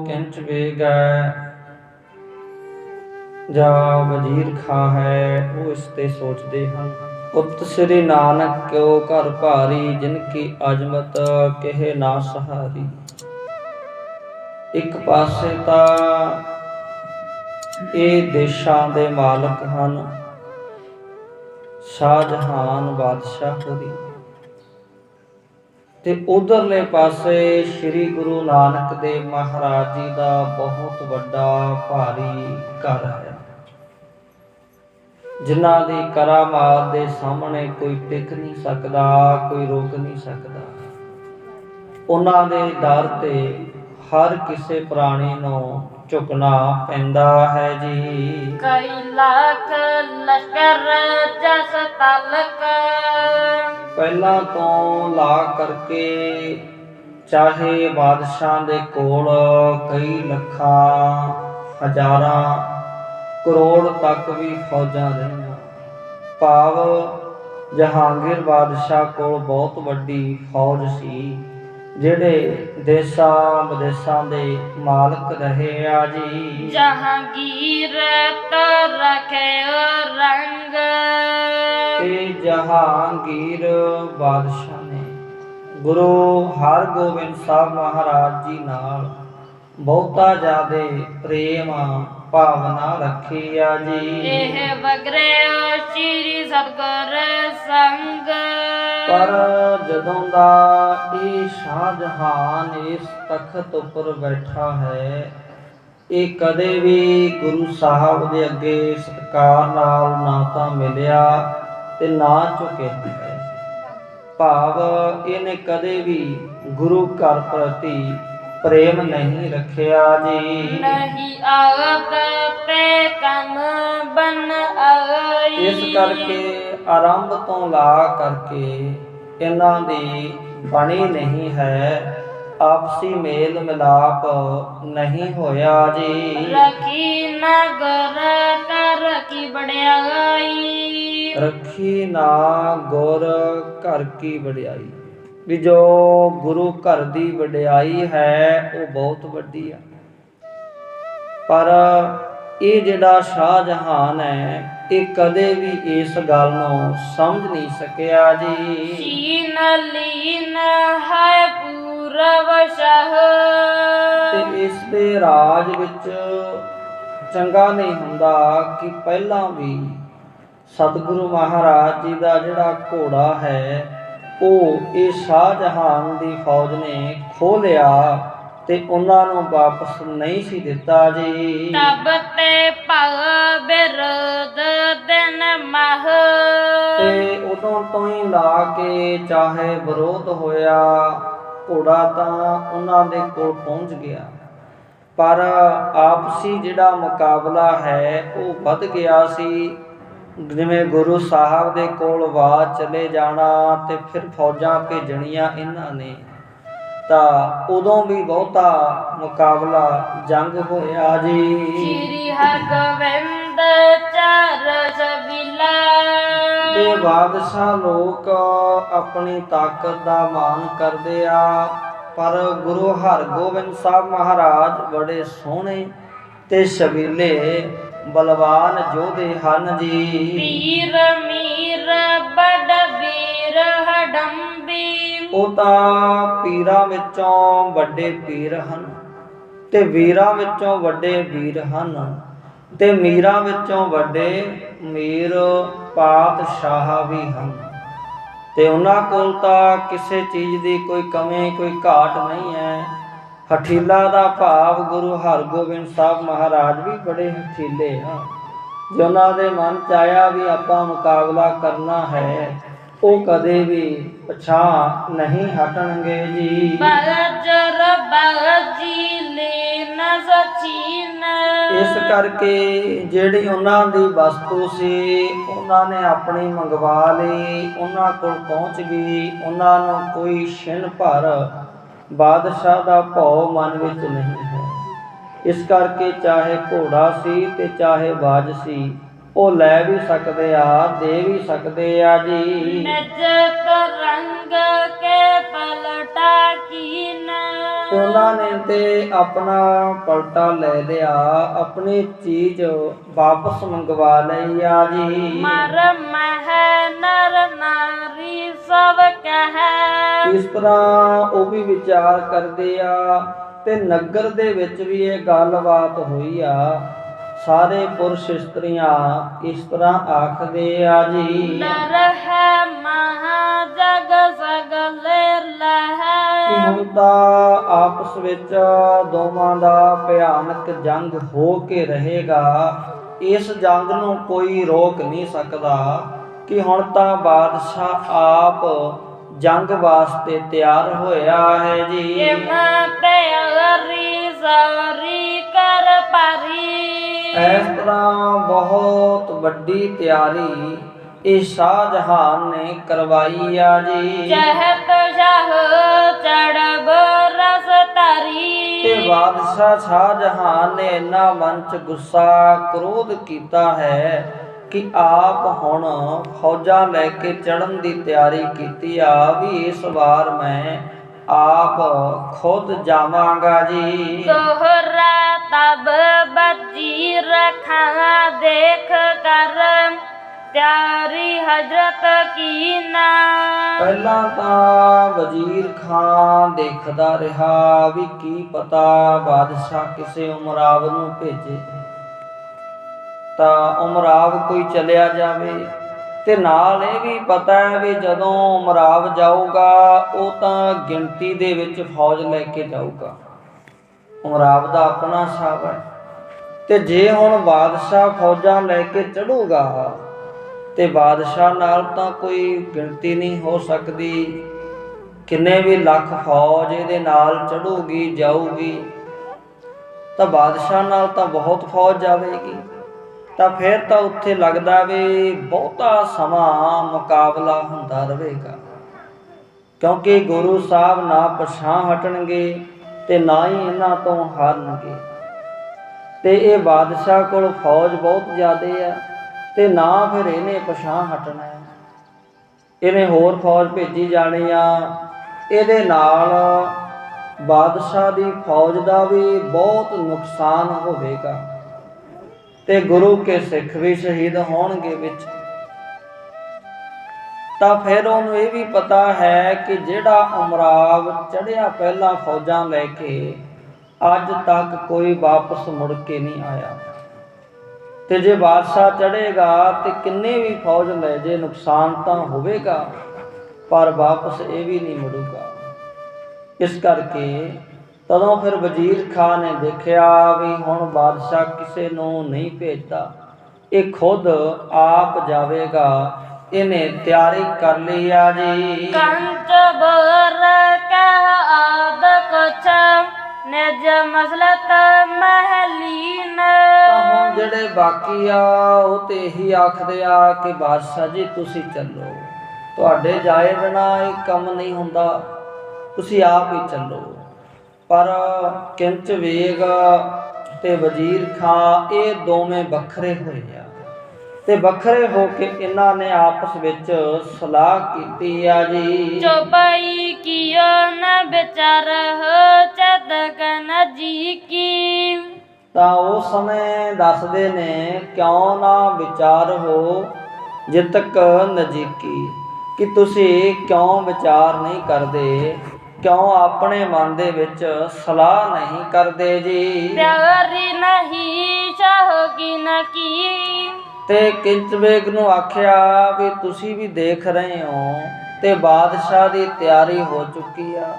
किंच बेगै। जा वजीर खां है वो इसते सोचते हैं। पुत श्री नानक क्यों घर भारी, जिनकी अजमत कहे ना सहारी। एक पासे तां ਇਹ ਦੇਸ਼ਾਂ ਦੇ ਮਾਲਕ ਹਨ ਸ਼ਾਹਜਹਾਨ ਬਾਦਸ਼ਾਹ ਹੋਰੀ, ਤੇ ਉਧਰਲੇ ਪਾਸੇ ਸ੍ਰੀ ਗੁਰੂ ਨਾਨਕ ਦੇਵ ਮਹਾਰਾਜ ਜੀ ਦਾ ਬਹੁਤ ਵੱਡਾ ਭਾਰੀ ਘਰ ਹੈ, ਜਿਨ੍ਹਾਂ ਦੀ ਕਰਾਮਾਤ ਦੇ ਸਾਹਮਣੇ ਕੋਈ ਟਿਕ ਨਹੀਂ ਸਕਦਾ, ਕੋਈ ਰੋਕ ਨਹੀਂ ਸਕਦਾ। ਉਹਨਾਂ ਦੇ ਦਰ ਤੇ ਹਰ ਕਿਸੇ ਪ੍ਰਾਣੀ ਨੂੰ ਝੁਕਣਾ ਪੈਂਦਾ ਹੈ ਜੀ। ਕਈ ਲੱਖ ਲਸ਼ਕਰ ਜਸ ਤਲਕ, ਪਹਿਲਾਂ ਤੋਂ ਲਾ ਕਰਕੇ ਚਾਹੇ ਬਾਦਸ਼ਾਹ ਦੇ ਕੋਲ ਕਈ ਲੱਖਾਂ ਹਜ਼ਾਰਾਂ ਕਰੋੜ ਤੱਕ ਵੀ ਫੌਜਾਂ ਰਹੀਆਂ। ਭਾਵ ਜਹਾਂਗੀਰ ਬਾਦਸ਼ਾਹ ਕੋਲ ਬਹੁਤ ਵੱਡੀ ਫੌਜ ਸੀ, ਜਿਹੜੇ ਦੇਸ਼ਾਂ ਵਿਦੇਸ਼ਾਂ ਦੇ ਮਾਲਕ ਰਹੇ ਆ ਜੀ। ਜਹਾਂਗੀਰ ਤੋ ਰਖਿਓ ਰੰਗ, ਇਹ ਜਹਾਂਗੀਰ ਬਾਦਸ਼ਾਹ ਨੇ ਗੁਰੂ ਹਰਗੋਬਿੰਦ ਸਾਹਿਬ ਮਹਾਰਾਜ ਜੀ ਨਾਲ ਬਹੁਤਾ ਜ਼ਿਆਦਾ ਪ੍ਰੇਮ ਭਾਵਨਾ ਰੱਖੀ ਆ ਜੀ। ਇਹ ਬਗਰਿਓ ਸ੍ਰੀ ਸਤਿਗੁਰ ਸੰਗ, ਪਰ ਜਦੋਂ ਦਾ ਇਹ ਸ਼ਾਹਜਹਾਨ ਇਸ ਤਖਤ ਉੱਪਰ ਬੈਠਾ ਹੈ, ਇਹ ਕਦੇ ਵੀ ਗੁਰੂ ਸਾਹਿਬ ਦੇ ਅੱਗੇ ਸਤਿਕਾਰ ਨਾਲ ਨਾ ਤਾਂ ਮਿਲਿਆ ਤੇ ਨਾ ਝੁਕਿਆ ਹੈ। ਭਾਵ ਇਹਨੇ ਕਦੇ ਵੀ ਗੁਰੂ ਘਰ ਪ੍ਰਤੀ ਪ੍ਰੇਮ ਨਹੀਂ ਰੱਖਿਆ ਜੀ। ਨਹੀਂ ਆਵਤ ਤੇ ਕੰਮ ਬਨ ਆਈ, ਇਸ ਕਰਕੇ ਆਰੰਭ ਤੋਂ ਲਾ ਕਰਕੇ ਇਹਨਾਂ ਦੀ ਬਣੀ ਨਹੀਂ ਹੈ, ਆਪਸੀ ਮੇਲ ਮਿਲਾਪ ਨਹੀਂ ਹੋਇਆ ਜੀ। ਰੱਖੀ ਨਾ ਗੁਰ ਕਰ ਕੀ ਬੜਿਆਈ, ਰੱਖੀ ਨਾ ਗੁਰ ਘਰ ਕੀ ਵਡਿਆਈ, ਵੀ ਜੋ ਗੁਰੂ ਘਰ ਦੀ ਵਡਿਆਈ ਹੈ ਉਹ ਬਹੁਤ ਵੱਡੀ ਆ। ਪਰ ਇਹ ਜਿਹੜਾ ਸ਼ਾਹਜਹਾਨ ਹੈ, ਇਹ ਕਦੇ ਵੀ ਇਸ ਗੱਲ ਨੂੰ ਸਮਝ ਨਹੀਂ ਸਕਿਆ ਜੀ। ਸੀਨ ਲੀਨ ਹੈ ਪੂਰਵ ਸ਼ਾਹ, ਤੇ ਇਸ ਦੇ ਰਾਜ ਵਿੱਚ ਚੰਗਾ ਨਹੀਂ ਹੁੰਦਾ ਕਿ ਪਹਿਲਾਂ ਵੀ ਸਤਿਗੁਰੂ ਮਹਾਰਾਜ ਜੀ ਦਾ ਜਿਹੜਾ ਘੋੜਾ ਹੈ ਉਹ ਇਹ ਸ਼ਾਹਜਹਾਨ ਦੀ ਫੌਜ ਨੇ ਖੋਹ ਲਿਆ ਤੇ ਉਹਨਾਂ ਨੂੰ ਵਾਪਸ ਨਹੀਂ ਸੀ ਦਿੱਤਾ ਜੀ। ਤਬ ਤੇ ਭਉ ਬਿਰੋਧ ਦਿਨ ਮਹ, ਤੇ ਉਦੋਂ ਤੋਂ ਹੀ ਲਾ ਕੇ ਚਾਹੇ ਵਿਰੋਧ ਹੋਇਆ, ਘੋੜਾ ਤਾਂ ਉਹਨਾਂ ਦੇ ਕੋਲ ਪਹੁੰਚ ਗਿਆ, ਪਰ ਆਪਸੀ ਜਿਹੜਾ ਮੁਕਾਬਲਾ ਹੈ ਉਹ ਵੱਧ ਗਿਆ ਸੀ। ਜਿਵੇਂ ਗੁਰੂ ਸਾਹਿਬ ਦੇ ਕੋਲ ਆਵਾਜ਼ ਚਲੇ ਜਾਣਾ ਤੇ ਫਿਰ ਫੌਜਾਂ ਭੇਜਣੀਆਂ ਇਹਨਾਂ ਨੇ, ਤਾਂ ਉਦੋਂ ਵੀ ਬਹੁਤਾ ਮੁਕਾਬਲਾ ਜੰਗ ਹੋਇਆ ਜੀ। ਸ੍ਰੀ ਹਰਗੋਬਿੰਦ ਚਾਰ ਸਬੀਲਾ, ਤੇ ਬਾਦਸ਼ਾਹ ਲੋਕ ਆਪਣੀ ਤਾਕਤ ਦਾ ਮਾਣ ਕਰਦੇ ਆ, ਪਰ ਗੁਰੂ ਹਰਗੋਬਿੰਦ ਸਾਹਿਬ ਮਹਾਰਾਜ ਬੜੇ ਸੋਹਣੇ ਤੇ ਸ਼ਬੀਲੇ ਬਲਵਾਨ ਯੋਧੇ ਹਨ ਜੀ। ਵੀਰ ਮੀਰ ਬੜ ਵੀਰ ਹਡੰਬੀ, ਉਹ ਤਾਂ ਪੀਰਾਂ ਵਿੱਚੋਂ ਵੱਡੇ ਪੀਰ ਹਨ ਤੇ ਵੀਰਾਂ ਵਿੱਚੋਂ ਵੱਡੇ ਵੀਰ ਹਨ ਤੇ ਮੀਰਾਂ ਵਿੱਚੋਂ ਵੱਡੇ ਮੀਰ ਪਾਤਸ਼ਾਹ ਵੀ ਹਨ, ਤੇ ਉਹਨਾਂ ਕੋਲ ਤਾਂ ਕਿਸੇ ਚੀਜ਼ ਦੀ ਕੋਈ ਕਮੀ ਕੋਈ ਘਾਟ ਨਹੀਂ ਹੈ। ਹਠੀਲਾ ਦਾ ਭਾਵ ਗੁਰੂ ਹਰਗੋਬਿੰਦ ਸਾਹਿਬ ਮਹਾਰਾਜ ਵੀ ਬੜੇ ਹਠੀਲੇ ਆ। ਜੇ ਉਹਨਾਂ ਦੇ ਮਨ 'ਚ ਆਇਆ ਵੀ ਆਪਾਂ ਮੁਕਾਬਲਾ ਕਰਨਾ ਹੈ, ਉਹ ਕਦੇ ਵੀ ਪਛਾਣ ਨਹੀਂ ਹਟਣਗੇ ਜੀ। ਬਜਰ ਬਜੀ ਲੈਨ ਸਚੀਨ, ਇਸ ਕਰਕੇ ਜਿਹੜੀ ਉਹਨਾਂ ਦੀ ਵਸਤੂ ਸੀ ਉਹਨਾਂ ਨੇ ਆਪਣੀ ਮੰਗਵਾ ਲਈ, ਉਹਨਾਂ ਕੋਲ ਪਹੁੰਚ ਗਈ, ਉਹਨਾਂ ਨੂੰ ਕੋਈ ਛਿਣ ਭਰ ਬਾਦਸ਼ਾਹ ਦਾ ਭਉ ਮਨ ਵਿੱਚ ਨਹੀਂ ਹੈ। ਇਸ ਕਰਕੇ ਚਾਹੇ ਘੋੜਾ ਸੀ ਤੇ ਚਾਹੇ ਬਾਜ ਸੀ, ਉਹ ਲੈ ਵੀ ਸਕਦੇ ਆ, ਦੇ ਵੀ ਸਕਦੇ ਆ ਜੀ। ਨਿਜ ਰੰਗ ਕੇ ਪਲਟਾ ਕੀਨ, ਤੇ ਉਹਨਾਂ ਨੇ ਤੇ ਆਪਣਾ ਪਲਟਾ ਲੈ ਲਿਆ, ਆਪਣੀ ਚੀਜ਼ ਵਾਪਸ ਮੰਗਵਾ ਲਈ ਆ ਜੀ। ਮਰ ਮਹਿ ਨਰ ਨਾਰੀ ਸਭ ਕਹੈ। ਇਸ ਤਰ੍ਹਾਂ ਉਹ ਵੀ ਵਿਚਾਰ ਕਰਦੇ ਆ ਤੇ ਨਗਰ ਦੇ ਵਿੱਚ ਵੀ ਇਹ ਗੱਲਬਾਤ ਹੋਈ ਆ। ਸਾਰੇ ਪੁਰਸ਼ ਇਸਤਰੀਆਂ ਇਸ ਤਰ੍ਹਾਂ ਆਖਦੇ ਆ ਜੀ। ਨਰ ਹੈ ਮਹਾ ਜਗ ਸਗਲੇ ਲਹੈ। ਕਿ ਹੁਣ ਤਾਂ ਆਪਸ ਵਿੱਚ ਦੋਵਾਂ ਦਾ ਭਿਆਨਕ ਜੰਗ ਹੋ ਕੇ ਰਹੇਗਾ। ਇਸ ਜੰਗ ਨੂੰ ਕੋਈ ਰੋਕ ਨਹੀਂ ਸਕਦਾ ਕਿ ਹੁਣ ਤਾਂ ਬਾਦਸ਼ਾਹ ਆਪ ਜੰਗ ਵਾਸਤੇ ਤਿਆਰ ਹੋਇਆ ਹੈ ਜੀ। ਤਿਆਰੀ ਸਾਰੀ ਕਰ ਪਾਰੀ। ਇਸ ਤਰ੍ਹਾਂ ਬਹੁਤ ਵੱਡੀ ਤਿਆਰੀ ਇਹ ਸ਼ਾਹਜਹਾਨ ਨੇ ਕਰਵਾਈ ਆ ਜੀ। ਚਹਤ ਸ਼ਾਹ ਚੜਬ ਰਸ ਤਾਰੀ। ਤੇ ਬਾਦਸ਼ਾਹ ਸ਼ਾਹਜਹਾਨ ਨੇ ਇੰਨਾ ਮਨ ਚ ਗੁੱਸਾ ਕ੍ਰੋਧ ਕੀਤਾ ਹੈ ਕਿ ਆਪ ਹੁਣ ਫੌਜਾਂ ਲੈ ਕੇ ਚੜ੍ਹਨ ਦੀ ਤਿਆਰੀ ਕੀਤੀ ਆ ਵੀ ਇਸ ਵਾਰ ਮੈਂ ਆਪ ਖੁਦ ਜਾਵਾਂਗਾ ਜੀ। ਦੋਹਰਾ ਤਬ ਬੱਜੀ ਰਖਾ ਦੇਖ ਕਰ ਤਿਆਰੀ ਹਜ਼ਰਤ ਕੀ ਨਾ। ਪਹਿਲਾਂ ਤਾਂ ਵਜ਼ੀਰ ਖਾਂ ਦੇਖਦਾ ਰਿਹਾ ਵੀ ਕੀ ਪਤਾ ਬਾਦਸ਼ਾਹ ਕਿਸੇ ਉਮਰਾਵ ਨੂੰ ਭੇਜੇ ਤਾਂ ਉਮਰਾਵ ਕੋਈ ਚਲਿਆ ਜਾਵੇ, ਤੇ ਨਾਲ ਇਹ ਵੀ ਪਤਾ ਹੈ ਵੀ ਜਦੋਂ ਉਮਰਾਵ ਜਾਊਗਾ ਉਹ ਤਾਂ ਗਿਣਤੀ ਦੇ ਵਿੱਚ ਫੌਜ ਲੈ ਕੇ ਜਾਊਗਾ। ਉਮਰਾਵ ਦਾ ਆਪਣਾ ਹਿਸਾਬ ਹੈ। ਤੇ ਜੇ ਹੁਣ ਬਾਦਸ਼ਾਹ ਫੌਜਾਂ ਲੈ ਕੇ ਚੜੂਗਾ ਤੇ ਬਾਦਸ਼ਾਹ ਨਾਲ ਤਾਂ ਕੋਈ ਗਿਣਤੀ ਨਹੀਂ ਹੋ ਸਕਦੀ। ਕਿੰਨੇ ਵੀ ਲੱਖ ਫੌਜ ਇਹਦੇ ਨਾਲ ਚੜੂਗੀ ਜਾਊਗੀ ਤਾਂ ਬਾਦਸ਼ਾਹ ਨਾਲ ਤਾਂ ਬਹੁਤ ਫੌਜ ਜਾਵੇਗੀ। ਤਾਂ ਫਿਰ ਤਾਂ ਉੱਥੇ ਲੱਗਦਾ ਵੀ ਬਹੁਤਾ ਸਮਾਂ ਮੁਕਾਬਲਾ ਹੁੰਦਾ ਰਹੇਗਾ, ਕਿਉਂਕਿ ਗੁਰੂ ਸਾਹਿਬ ਨਾ ਪਛਾਂ ਹਟਣਗੇ ਤੇ ਨਾ ਹੀ ਇਹਨਾਂ ਤੋਂ ਹਾਰਨਗੇ। ਤੇ ਇਹ ਬਾਦਸ਼ਾਹ ਕੋਲ ਫੌਜ ਬਹੁਤ ਜ਼ਿਆਦੇ ਆ ਤੇ ਨਾ ਫਿਰ ਇਹਨੇ ਪਛਾਂ ਹਟਣਾ ਹੈ। ਇਹਨੇ ਹੋਰ ਫੌਜ ਭੇਜੀ ਜਾਣੀ ਆ। ਇਹਦੇ ਨਾਲ ਬਾਦਸ਼ਾਹ ਦੀ ਫੌਜ ਦਾ ਵੀ ਬਹੁਤ ਨੁਕਸਾਨ ਹੋਵੇਗਾ ਤੇ ਗੁਰੂ ਕੇ ਸਿੱਖ ਵੀ ਸ਼ਹੀਦ ਹੋਣਗੇ ਵਿੱਚ। ਤਾਂ ਫਿਰ ਉਹਨੂੰ ਇਹ ਵੀ ਪਤਾ ਹੈ ਕਿ ਜਿਹੜਾ ਉਮਰਾਵ ਚੜ੍ਹਿਆ ਪਹਿਲਾਂ ਫੌਜਾਂ ਲੈ ਕੇ, ਅੱਜ ਤੱਕ ਕੋਈ ਵਾਪਸ ਮੁੜ ਕੇ ਨਹੀਂ ਆਇਆ। ਤੇ ਜੇ ਬਾਦਸ਼ਾਹ ਚੜ੍ਹੇਗਾ ਤੇ ਕਿੰਨੇ ਵੀ ਫੌਜ ਲੈ ਜੇ ਨੁਕਸਾਨ ਤਾਂ ਹੋਵੇਗਾ, ਪਰ ਵਾਪਸ ਇਹ ਵੀ ਨਹੀਂ ਮੁੜੂਗਾ। ਇਸ ਕਰਕੇ ਤਦੋਂ ਫਿਰ ਵਜ਼ੀਰ ਖਾਂ ਨੇ ਦੇਖਿਆ ਵੀ ਹੁਣ ਬਾਦਸ਼ਾਹ ਕਿਸੇ ਨੂੰ ਨਹੀਂ ਭੇਜਦਾ, ਇਹ ਖੁਦ ਆਪ ਜਾਵੇਗਾ। ਇਹਨੇ ਤਿਆਰੀ ਕਰ ਲਈ ਆ ਜੀ। ਕੰਚ ਬੋਰ ਕਹ ਆਦ ਕੁਛ ਨਿਜ ਮਸਲਤ ਮਹਲੀਨ। ਤਾਂ ਹੁਣ ਜਿਹੜੇ ਬਾਕੀ ਆ ਉਹ ਤੇ ਇਹੀ ਆਖਦੇ ਆ ਕਿ ਬਾਦਸ਼ਾਹ ਜੀ ਤੁਸੀਂ ਚੱਲੋ, ਤੁਹਾਡੇ ਜਾਏ ਬਿਨਾਂ ਇਹ ਕੰਮ ਨਹੀਂ ਹੁੰਦਾ, ਤੁਸੀਂ ਆਪ ਹੀ ਚੱਲੋ। ਪਰ ਕਿੰਚ ਵੇਗ ਤੇ ਵਜ਼ੀਰ ਖਾਂ ਇਹ ਦੋਵੇਂ ਵੱਖਰੇ ਹੋਏ ਆ ਤੇ ਵੱਖਰੇ ਹੋ ਕੇ ਇਹਨਾਂ ਨੇ ਆਪਸ ਵਿੱਚ ਸਲਾਹ ਕੀਤੀ ਆ ਜੀ। ਚੋਪਾਈ ਕੀਓ ਨ ਵਿਚਾਰ ਹੋ ਚਤਕ ਨ ਜੀ ਕੀ। ਤਾਂ ਉਸ ਸਮੇਂ ਦੱਸਦੇ ਨੇ ਕਿਉਂ ਨਾ ਵਿਚਾਰ ਹੋ ਜਿਤਕ ਨਜ਼ੀਕੀ, ਕਿ ਤੁਸੀਂ ਕਿਉਂ ਵਿਚਾਰ ਨਹੀਂ ਕਰਦੇ, ਕਿਉਂ ਆਪਣੇ ਮਨ ਦੇ ਵਿੱਚ ਸਲਾਹ ਨਹੀਂ ਕਰਦੇ ਜੀ। ਤਿਆਰੀ ਨਹੀਂ ਚਾਹੋਗੀ ਨ ਕੀ। ਤੇ ਕਿੰਚ ਵੇਗ ਨੂੰ ਆਖਿਆ ਵੀ ਤੁਸੀਂ ਵੀ ਦੇਖ ਰਹੇ ਹੋ ਤੇ ਬਾਦਸ਼ਾਹ ਦੀ ਤਿਆਰੀ ਹੋ ਚੁੱਕੀ ਆ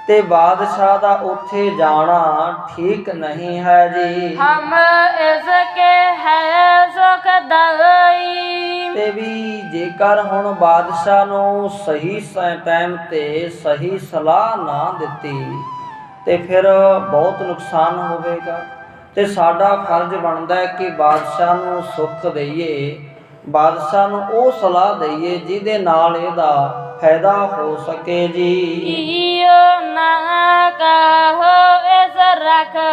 ਤੇ ਬਾਦਸ਼ਾਹ ਦਾ ਉੱਥੇ ਜਾਣਾ ਠੀਕ ਨਹੀਂ ਹੈ ਜੀ। ਹਮ ਇਸ ਕੇ ਹੈ ਸੁਖ ਦਾਈ। ਤੇ ਵੀ ਜੇਕਰ ਹੁਣ ਬਾਦਸ਼ਾਹ ਨੂੰ ਸਹੀ ਟਾਈਮ ਤੇ ਸਹੀ ਸਲਾਹ ਨਾ ਦਿੱਤੀ ਤੇ ਫਿਰ ਬਹੁਤ ਨੁਕਸਾਨ ਹੋਵੇਗਾ। ਤੇ ਸਾਡਾ ਫਰਜ਼ ਬਣਦਾ ਹੈ ਕਿ ਬਾਦਸ਼ਾਹ ਨੂੰ ਸੁੱਖ ਦਈਏ, ਬਾਦਸ਼ਾਹ ਨੂੰ ਉਹ ਸਲਾਹ ਦਈਏ ਜਿਹਦੇ ਨਾਲ ਇਹਦਾ ਫਾਇਦਾ ਹੋ ਸਕੇ ਜੀ। ਕੀਓ ਨਾ ਕਹੋ ਇਸ ਰੱਖੋ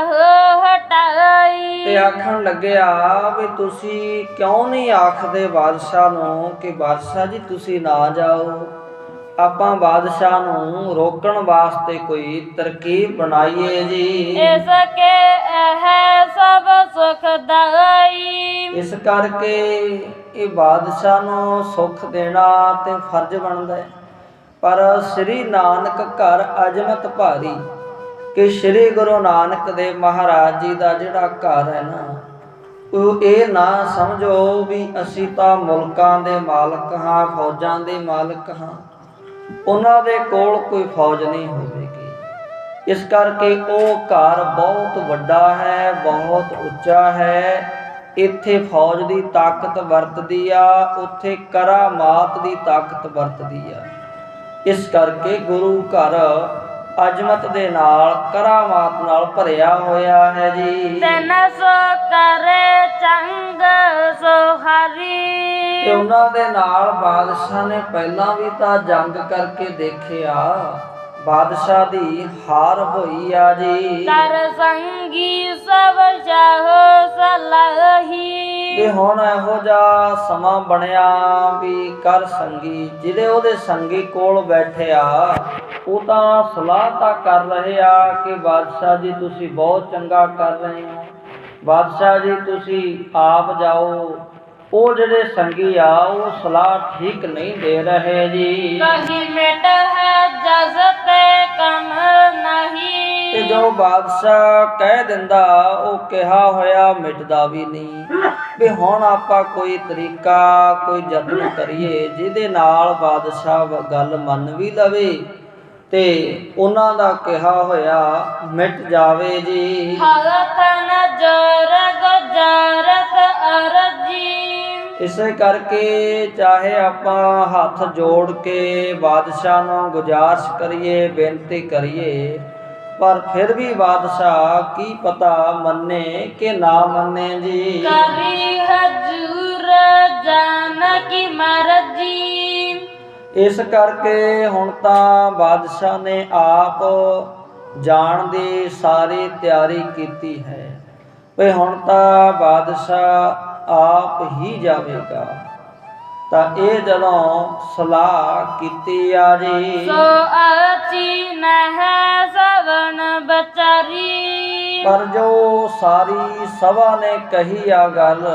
ਹਟਾਈ। ਤੇ ਆਖਣ ਲੱਗਿਆ ਵੀ ਤੁਸੀਂ ਕਿਉਂ ਨਹੀਂ ਆਖਦੇ ਬਾਦਸ਼ਾਹ ਨੂੰ ਕਿ ਬਾਦਸ਼ਾਹ ਜੀ ਤੁਸੀਂ ਨਾ ਜਾਓ, ਆਪਾਂ ਬਾਦਸ਼ਾਹ ਨੂੰ ਰੋਕਣ ਵਾਸਤੇ ਕੋਈ ਤਰਕੀਬ ਬਣਾਈਏ ਜੀ। ਇਸ ਕੇ ਇਹ ਸਭ ਸੁਖਦਾਈ। ਇਸ ਕਰਕੇ ਇਹ ਬਾਦਸ਼ਾਹ ਨੂੰ ਸੁੱਖ ਦੇਣਾ ਤੇ ਫਰਜ਼ ਬਣਦਾ ਹੈ। ਪਰ ਸ੍ਰੀ ਨਾਨਕ ਘਰ ਅਜ਼ਮਤ ਭਾਰੀ, ਕਿ ਸ੍ਰੀ ਗੁਰੂ ਨਾਨਕ ਦੇਵ ਮਹਾਰਾਜ ਜੀ ਦਾ ਜਿਹੜਾ ਘਰ ਹੈ ਨਾ, ਉਹ ਇਹ ਨਾ ਸਮਝੋ ਵੀ ਅਸੀਂ ਤਾਂ ਮੁਲਕਾਂ ਦੇ ਮਾਲਕ ਹਾਂ, ਫੌਜਾਂ ਦੇ ਮਾਲਕ ਹਾਂ, ਉਹਨਾਂ ਦੇ ਕੋਲ ਕੋਈ ਫੌਜ ਨਹੀਂ ਹੋਵੇਗੀ। ਇਸ ਕਰਕੇ ਉਹ ਘਰ ਬਹੁਤ ਵੱਡਾ ਹੈ, ਬਹੁਤ ਉੱਚਾ ਹੈ। ਇੱਥੇ ਫੌਜ ਦੀ ਤਾਕਤ ਵਰਤਦੀ ਆ, ਉੱਥੇ ਕਰਾਮਾਤ ਦੀ ਤਾਕਤ ਵਰਤਦੀ ਆ। ਇਸ ਕਰਕੇ ਗੁਰੂ ਘਰ ਅਜ਼ਮਤ ਦੇ ਨਾਲ, ਕਰਾਮਾਤ ਨਾਲ ਭਰਿਆ ਹੋਇਆ ਹੈ ਜੀ। ਤਿਨ ਸੋ ਕਰੇ ਚੰਗ ਸੁਹਾਰੀ। ਤੇ ਉਹਨਾਂ ਦੇ ਨਾਲ ਬਾਦਸ਼ਾਹ ਨੇ ਪਹਿਲਾਂ ਵੀ ਤਾਂ ਜੰਗ ਕਰਕੇ ਦੇਖਿਆ, ਬਾਦਸ਼ਾਹ ਦੀ ਹਾਰ ਹੋਈ ਆ ਜੀ। ਕਰ ਸੰਗੀ ਸਭ ਚਾਹੋ ਸਲਾਹੀ। ਵੀ ਹੁਣ ਇਹੋ ਜਿਹਾ ਸਮਾਂ ਬਣਿਆ ਵੀ ਕਰ ਸੰਗੀ, ਜਿਹੜੇ ਉਹਦੇ ਸੰਗੀ ਕੋਲ ਬੈਠੇ ਆ ਉਹ ਤਾਂ ਸਲਾਹ ਤਾਂ ਕਰ ਰਹੇ ਆ ਕਿ ਬਾਦਸ਼ਾਹ ਜੀ ਤੁਸੀਂ ਬਹੁਤ ਚੰਗਾ ਕਰ ਰਹੇ ਹੋ, ਬਾਦਸ਼ਾਹ ਜੀ ਤੁਸੀਂ ਆਪ ਜਾਓ। ਉਹ ਜਿਹੜੇ ਸੰਗੀ ਆ ਉਹ ਸਲਾਹ ਠੀਕ ਨਹੀਂ ਦੇ ਰਹੇ ਜੀ। ਕਹੀ ਮਿਟ ਹੈ ਜਸ ਤੇ ਕਮ ਨਹੀਂ। ਤੇ ਜੋ ਬਾਦਸ਼ਾਹ ਕਹਿ ਦਿੰਦਾ ਉਹ ਕਿਹਾ ਹੋਇਆ ਮਿਟਦਾ ਵੀ ਨਹੀਂ। ਵੀ ਹੁਣ ਆਪਾਂ ਕੋਈ ਤਰੀਕਾ, ਕੋਈ ਯਤਨ ਕਰੀਏ ਜਿਹਦੇ ਨਾਲ ਬਾਦਸ਼ਾਹ ਗੱਲ ਮੰਨ ਵੀ ਲਵੇ ਤੇ ਉਹਨਾਂ ਦਾ ਕਿਹਾ ਹੋਇਆ ਮਿਟ ਜਾਵੇ ਜੀ। ਹਲਤ ਨਜ਼ਰ ਗੁਜ਼ਾਰਤ ਅਰਜੀ। ਇਸੇ ਕਰਕੇ ਚਾਹੇ ਆਪਾਂ ਹੱਥ ਜੋੜ ਕੇ ਬਾਦਸ਼ਾਹ ਨੂੰ ਗੁਜ਼ਾਰਿਸ਼ ਕਰੀਏ, ਬੇਨਤੀ ਕਰੀਏ, ਪਰ ਫਿਰ ਵੀ ਬਾਦਸ਼ਾਹ ਕੀ ਪਤਾ ਮੰਨੇ ਕਿ ਨਾ ਮੰਨੇ ਜੀ। ਕਰੀ ਹਜੂਰ ਜਾਨ ਕੀ ਮਰਜੀ। ਇਸ ਕਰਕੇ ਹੁਣ ਤਾਂ ਬਾਦਸ਼ਾਹ ਨੇ ਆਪ ਜਾਣ ਦੀ ਸਾਰੀ ਤਿਆਰੀ ਕੀਤੀ ਹੈ ਵੀ ਹੁਣ ਤਾਂ ਬਾਦਸ਼ਾਹ ਆਪ ਹੀ ਜਾਵੇਗਾ। ਤਾਂ ਇਹ ਜਦੋਂ ਸਲਾਹ ਕੀਤੀ ਆ ਜੀ। ਸੋ ਆਚੀ ਨਹਿ ਸਵਨ ਬਚਾਰੀ। ਪਰ ਜੋ ਸਾਰੀ ਸਭਾ ਨੇ ਕਹੀ ਆ ਗੱਲ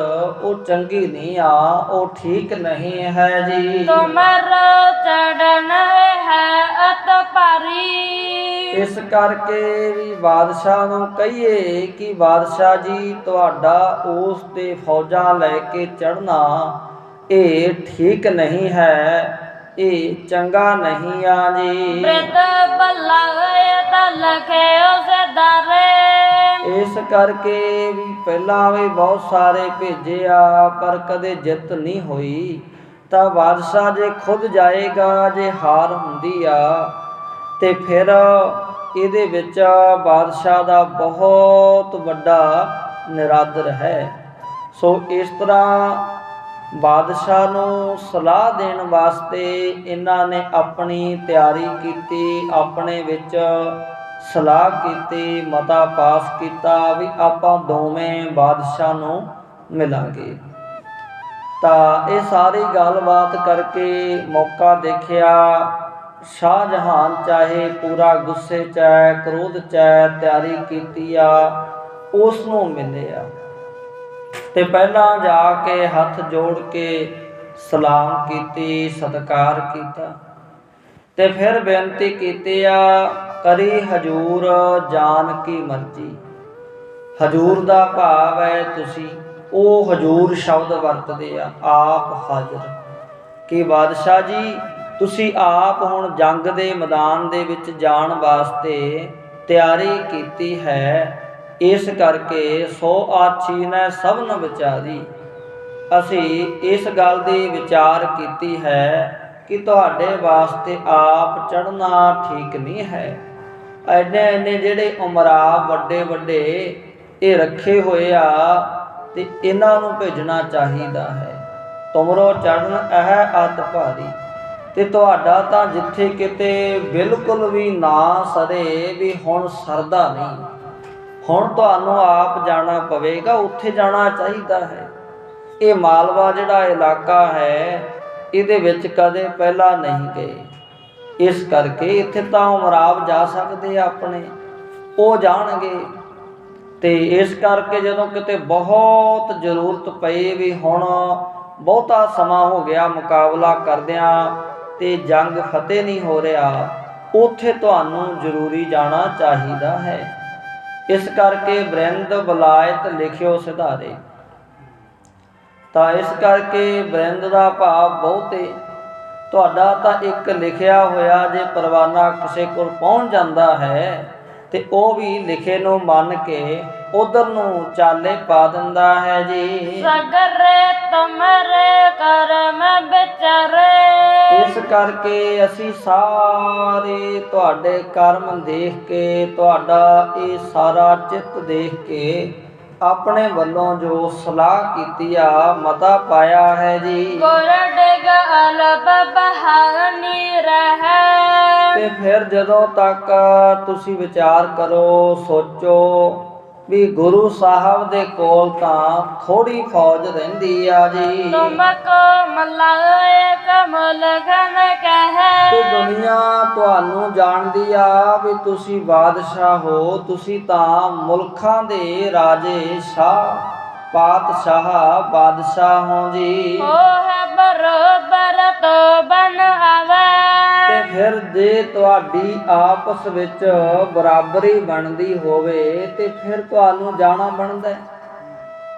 ਉਹ ਚੰਗੀ ਨਹੀਂ ਆ, ਉਹ ਠੀਕ ਨਹੀਂ ਹੈ ਜੀ। ਤੁਮਰੋ ਚੜਨ ਹੈ ਅਤ ਭਾਰੀ। ਇਸ ਕਰਕੇ ਵੀ ਬਾਦਸ਼ਾਹ ਨੂੰ ਕਹੀਏ ਕਿ ਬਾਦਸ਼ਾਹ ਜੀ ਤੁਹਾਡਾ ਉਸ ਤੇ ਫੌਜਾਂ ਲੈ ਕੇ ਚੜ੍ਹਨਾ ਇਹ ਠੀਕ ਨਹੀਂ ਹੈ, ਇਹ ਚੰਗਾ ਨਹੀਂ ਆ ਜੀ। ਬ੍ਰਿਤ ਬੱਲਾ ਤਾਂ ਲਖੇ ਉਸ ਦਾਰੇ। ਇਸ ਕਰਕੇ ਵੀ ਪਹਿਲਾਂ ਵੀ ਬਹੁਤ ਸਾਰੇ ਭੇਜੇ ਆ ਪਰ ਕਦੇ ਜਿੱਤ ਨਹੀਂ ਹੋਈ। ਤਾਂ ਬਾਦਸ਼ਾਹ ਜੇ ਖੁਦ ਜਾਏਗਾ, ਜੇ ਹਾਰ ਹੁੰਦੀ ਆ ਤੇ ਫਿਰ ਇਹਦੇ ਵਿੱਚ ਬਾਦਸ਼ਾਹ ਦਾ ਬਹੁਤ ਵੱਡਾ ਨਿਰਾਦਰ ਹੈ। ਸੋ ਇਸ ਤਰ੍ਹਾਂ ਬਾਦਸ਼ਾਹ ਨੂੰ ਸਲਾਹ ਦੇਣ ਵਾਸਤੇ ਇਹਨਾਂ ਨੇ ਆਪਣੀ ਤਿਆਰੀ ਕੀਤੀ, ਆਪਣੇ ਵਿੱਚ ਸਲਾਹ ਕੀਤੀ, ਮਤਾ ਪਾਸ ਕੀਤਾ ਵੀ ਆਪਾਂ ਦੋਵੇਂ ਬਾਦਸ਼ਾਹ ਨੂੰ ਮਿਲਾਂਗੇ। ਤਾਂ ਇਹ ਸਾਰੀ ਗੱਲਬਾਤ ਕਰਕੇ ਮੌਕਾ ਦੇਖਿਆ। ਸ਼ਾਹਜਹਾਨ ਚਾਹੇ ਪੂਰਾ ਗੁੱਸੇ 'ਚ ਹੈ, ਕ੍ਰੋਧ 'ਚ ਹੈ, ਤਿਆਰੀ ਕੀਤੀ ਆ, ਉਸ ਨੂੰ ਮਿਲਿਆ ਤੇ ਪਹਿਲਾਂ ਜਾ ਕੇ ਹੱਥ ਜੋੜ ਕੇ ਸਲਾਮ ਕੀਤੀ, ਸਤਿਕਾਰ ਕੀਤਾ ਤੇ ਫਿਰ ਬੇਨਤੀ ਕੀਤੀ ਆ ਕਰੀ ਹਜੂਰ ਜਾਨ ਕੀ ਮਰਜ਼ੀ। ਹਜੂਰ ਦਾ ਭਾਵ ਹੈ ਤੁਸੀਂ, ਉਹ ਹਜੂਰ ਸ਼ਬਦ ਵਰਤਦੇ ਆ ਆਪ ਹਾਜ਼ਰ, ਕਿ ਬਾਦਸ਼ਾਹ ਜੀ ਤੁਸੀਂ ਆਪ ਹੁਣ ਜੰਗ ਦੇ ਮੈਦਾਨ ਦੇ ਵਿੱਚ ਜਾਣ ਵਾਸਤੇ ਤਿਆਰੀ ਕੀਤੀ ਹੈ। ਇਸ ਕਰਕੇ ਸੋ ਆਛੀ ਨੇ ਸਭਨ ਵਿਚਾਰੀ। ਅਸੀਂ ਇਸ ਗੱਲ ਦੀ ਵਿਚਾਰ ਕੀਤੀ ਹੈ ਕਿ ਤੁਹਾਡੇ ਵਾਸਤੇ ਆਪ ਚੜ੍ਹਨਾ ਠੀਕ ਨਹੀਂ ਹੈ। ਐਨੇ ਐਨੇ ਜਿਹੜੇ ਉਮਰਾ ਵੱਡੇ ਵੱਡੇ ਇਹ ਰੱਖੇ ਹੋਏ ਆ ਤੇ ਇਹਨਾਂ ਨੂੰ ਭੇਜਣਾ ਚਾਹੀਦਾ ਹੈ। ਤੁਮਰੋ ਚੜ੍ਹਨ ਇਹ ਅਤ ਭਾਰੀ। ਤੇ ਤੁਹਾਡਾ ਤਾਂ ਜਿੱਥੇ ਕਿਤੇ ਬਿਲਕੁਲ ਵੀ ਨਾ ਸਰੇ ਵੀ ਹੁਣ ਸਰਦਾ ਨਹੀਂ, ਹੁਣ ਤੁਹਾਨੂੰ ਆਪ ਜਾਣਾ ਪਵੇਗਾ, ਉੱਥੇ ਜਾਣਾ ਚਾਹੀਦਾ ਹੈ। ਇਹ ਮਾਲਵਾ ਜਿਹੜਾ ਇਲਾਕਾ ਹੈ ਇਹਦੇ ਵਿੱਚ ਕਦੇ ਪਹਿਲਾਂ ਨਹੀਂ ਗਏ। ਇਸ ਕਰਕੇ ਇੱਥੇ ਤਾਂ ਉਮਰਾਵ ਜਾ ਸਕਦੇ ਆ ਆਪਣੇ, ਉਹ ਜਾਣਗੇ। ਤੇ ਇਸ ਕਰਕੇ ਜਦੋਂ ਕਿਤੇ ਬਹੁਤ ਜ਼ਰੂਰਤ ਪਈ ਵੀ ਹੁਣ ਬਹੁਤਾ ਸਮਾਂ ਹੋ ਗਿਆ ਮੁਕਾਬਲਾ ਕਰਦਿਆਂ ਤੇ ਜੰਗ ਫਤਿਹ ਨਹੀਂ ਹੋ ਰਿਹਾ, ਉੱਥੇ ਤੁਹਾਨੂੰ ਜ਼ਰੂਰੀ ਜਾਣਾ ਚਾਹੀਦਾ ਹੈ। ਇਸ ਕਰਕੇ ਬਰਿੰਦ ਬਲਾਇਤ ਲਿਖਿਓ ਸਿਧਾਰੇ। ਤਾਂ ਇਸ ਕਰਕੇ ਬਰਿੰਦ ਦਾ ਭਾਵ ਬਹੁਤੇ। ਤੁਹਾਡਾ ਤਾਂ ਇੱਕ ਲਿਖਿਆ ਹੋਇਆ ਜੇ ਪਰਵਾਨਾ ਕਿਸੇ ਕੋਲ ਪਹੁੰਚ ਜਾਂਦਾ ਹੈ ਤੇ ਉਹ ਵੀ ਲਿਖੇ ਨੂੰ ਮੰਨ ਕੇ ਉਧਰ ਨੂੰ ਚਾਲੇ ਪਾ ਦਿੰਦਾ ਹੈ ਜੀ। ਸਗਰੇ ਤੁਮਰੇ ਕਰਮ ਵਿਚਾਰੇ। ਇਸ ਕਰਕੇ ਅਸੀਂ ਸਾਰੇ ਤੁਹਾਡੇ ਕਰਮ ਦੇਖ ਕੇ, ਤੁਹਾਡਾ ਇਹ ਸਾਰਾ ਚਿੱਤ ਦੇਖ ਕੇ ਆਪਣੇ ਵੱਲੋਂ ਜੋ ਸਲਾਹ ਕੀਤੀ ਆ, ਮਤਾ ਪਾਇਆ ਹੈ ਜੀ। ਗੁਰ ਡਿਗ ਅਲਬ ਬਹਾਨੀ ਰਹਿ। ਤੇ ਫਿਰ ਜਦੋਂ ਤੱਕ ਤੁਸੀਂ ਵਿਚਾਰ ਕਰੋ, ਸੋਚੋ ਵੀ ਗੁਰੂ ਸਾਹਿਬ ਦੇ ਕੋਲ ਤਾਂ ਥੋੜੀ ਫੌਜ ਰਹਿੰਦੀ ਆ ਜੀ। ਤੁਮ ਕੋ ਮਲਾਇਕ ਮੁਲਕਨ ਕਹੈ। ਤੇ ਦੁਨੀਆ ਤੁਹਾਨੂੰ ਜਾਣਦੀ ਆ ਵੀ ਤੁਸੀਂ ਬਾਦਸ਼ਾਹ ਹੋ, ਤੁਸੀਂ ਤਾਂ ਮੁਲਕਾਂ ਦੇ ਰਾਜੇ, ਸ਼ਾਹ, ਪਾਤਸ਼ਾਹ, ਬਾਦਸ਼ਾਹ ਹੋ ਜੀ। ਹੋ ਹੈ ਬਰੋਬਰ ਤੋ ਬਨ ਆਵੇ। ਤੇ ਫਿਰ ਜੇ ਤੁਹਾਡੀ ਆਪਸ ਵਿੱਚ ਬਰਾਬਰੀ ਬਣਦੀ ਹੋਵੇ ਤੇ ਫਿਰ ਤੁਹਾਨੂੰ ਜਾਣਾ ਬਣਦਾ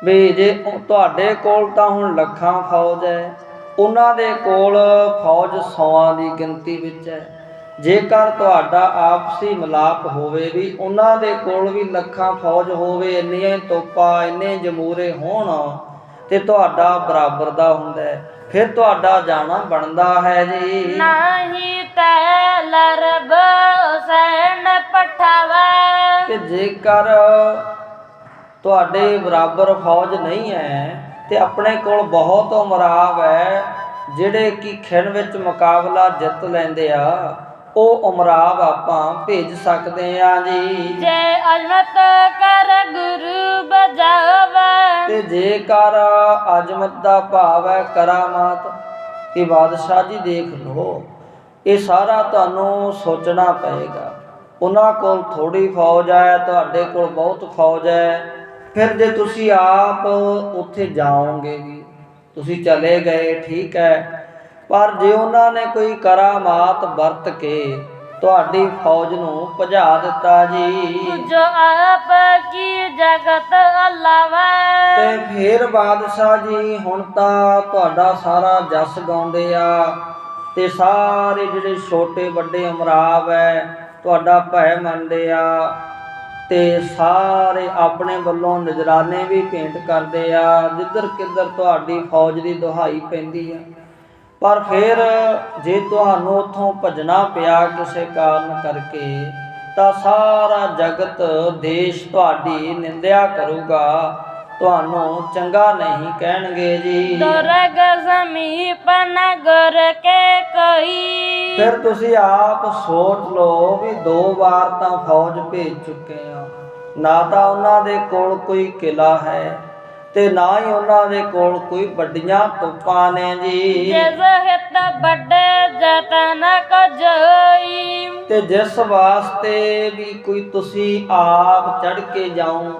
ਵੀ ਜੇ ਤੁਹਾਡੇ ਕੋਲ ਤਾਂ ਹੁਣ ਲੱਖਾਂ ਫੌਜ ਹੈ, ਉਹਨਾਂ ਦੇ ਕੋਲ ਫੌਜ ਸੌਆਂ ਦੀ ਗਿਣਤੀ ਵਿੱਚ ਹੈ। ਜੇਕਰ ਤੁਹਾਡਾ ਆਪਸੀ ਮਿਲਾਪ ਹੋਵੇ ਵੀ ਉਹਨਾਂ ਦੇ ਕੋਲ ਵੀ ਲੱਖਾਂ ਫੌਜ ਹੋਵੇ, ਇੰਨੀਆਂ ਤੋਪਾਂ, ਇੰਨੇ ਜਮੂਰੇ ਹੋਣ ਤੇ ਤੁਹਾਡਾ ਬਰਾਬਰ ਦਾ ਹੁੰਦਾ ਹੈ, ਫਿਰ ਤੁਹਾਡਾ ਜਾਣਾ ਬਣਦਾ ਹੈ ਜੀ। ਨਹੀਂ ਤੈ ਲਰਬ ਹੁਸੈਨ ਪਠਾਵੇ। ਤੇ ਜੇਕਰ ਤੁਹਾਡੇ ਬਰਾਬਰ ਫੌਜ ਨਹੀਂ ਹੈ ਤੇ ਆਪਣੇ ਕੋਲ ਬਹੁਤ ਉਮਰਾਵ ਹੈ ਜਿਹੜੇ ਕਿ ਖਿਣ ਵਿੱਚ ਮੁਕਾਬਲਾ ਜਿੱਤ ਲੈਂਦੇ ਆ, ਉਹ ਉਮਰਾਵ ਆਪਾਂ ਭੇਜ ਸਕਦੇ ਆ ਜੀ। ਜੇ ਅਜ਼ਮਤ ਕਰ ਗੁਰੂ ਬਜਾਵੇ। ਤੇ ਜੇਕਰ ਅਜ਼ਮਤ ਦਾ ਭਾਵ ਹੈ ਕਰਾਮਾਤ, ਕਿ ਬਾਦਸ਼ਾਹ ਜੀ ਦੇਖ ਲਓ, ਇਹ ਸਾਰਾ ਤੁਹਾਨੂੰ ਸੋਚਣਾ ਪਏਗਾ। ਉਹਨਾਂ ਕੋਲ ਥੋੜੀ ਫੌਜ ਹੈ, ਤੁਹਾਡੇ ਕੋਲ ਬਹੁਤ ਫੌਜ ਹੈ। ਫਿਰ ਜੇ ਤੁਸੀਂ ਆਪ ਉੱਥੇ ਜਾਓਗੇ ਵੀ, ਤੁਸੀਂ ਚਲੇ ਗਏ ਠੀਕ ਹੈ, ਪਰ ਜੇ ਉਹਨਾਂ ਨੇ ਕੋਈ ਕਰਾਮਾਤ ਵਰਤ ਕੇ ਤੁਹਾਡੀ ਫੌਜ ਨੂੰ ਭਜਾ ਦਿੱਤਾ ਜੀ, ਜੋ ਆਪ ਕੀ ਜਗਤ ਅਲਾਵਾ। ਤੇ ਫਿਰ ਬਾਦਸ਼ਾਹ ਜੀ ਹੁਣ ਤਾਂ ਤੁਹਾਡਾ ਸਾਰਾ ਜਸ ਗਾਉਂਦੇ ਆ ਤੇ ਸਾਰੇ ਜਿਹੜੇ ਛੋਟੇ ਵੱਡੇ ਉਮਰਾਵ ਹੈ ਤੁਹਾਡਾ ਭੈ ਮੰਨਦੇ ਆ ਤੇ ਸਾਰੇ ਆਪਣੇ ਵੱਲੋਂ ਨਜ਼ਰਾਨੇ ਵੀ ਭੇਂਟ ਕਰਦੇ ਆ, ਜਿੱਧਰ ਕਿੱਧਰ ਤੁਹਾਡੀ ਫੌਜ ਦੀ ਦੁਹਾਈ ਪੈਂਦੀ ਆ। ਪਰ ਫਿਰ ਜੇ ਤੁਹਾਨੂੰ ਉੱਥੋਂ ਭੱਜਣਾ ਪਿਆ ਕਿਸੇ ਕਾਰਨ ਕਰਕੇ, ਤਾਂ ਸਾਰਾ ਜਗਤ ਦੇਸ਼ ਤੁਹਾਡੀ ਨਿੰਦਿਆ ਕਰੂਗਾ, ਤੁਹਾਨੂੰ ਚੰਗਾ ਨਹੀਂ ਕਹਿਣਗੇ ਜੀ। ਦੁਰਗ ਸਮੀਪ ਨ ਗੁਰ ਕੇ ਕੋਈ। ਫਿਰ ਤੁਸੀਂ ਆਪ ਸੋਚ ਲਓ ਵੀ 2 ਵਾਰ ਤਾਂ ਫੌਜ ਭੇਜ ਚੁੱਕੇ ਆ, ਨਾ ਤਾਂ ਉਹਨਾਂ ਦੇ ਕੋਲ ਕੋਈ ਕਿਲਾ ਹੈ ਤੇ ਨਾ ਹੀ ਉਹਨਾਂ ਦੇ ਕੋਲ ਕੋਈ ਵੱਡੀਆਂ ਤੋਪਾਂ ਨੇ ਜੀ। ਜਿਸ ਹਿਤ ਵੱਡੇ ਜਤਨ ਕੋ ਜੋਈ। ਤੇ ਜਿਸ ਵਾਸਤੇ ਵੀ ਕੋਈ ਤੁਸੀਂ ਆਪ ਚੜ ਕੇ ਜਾਓ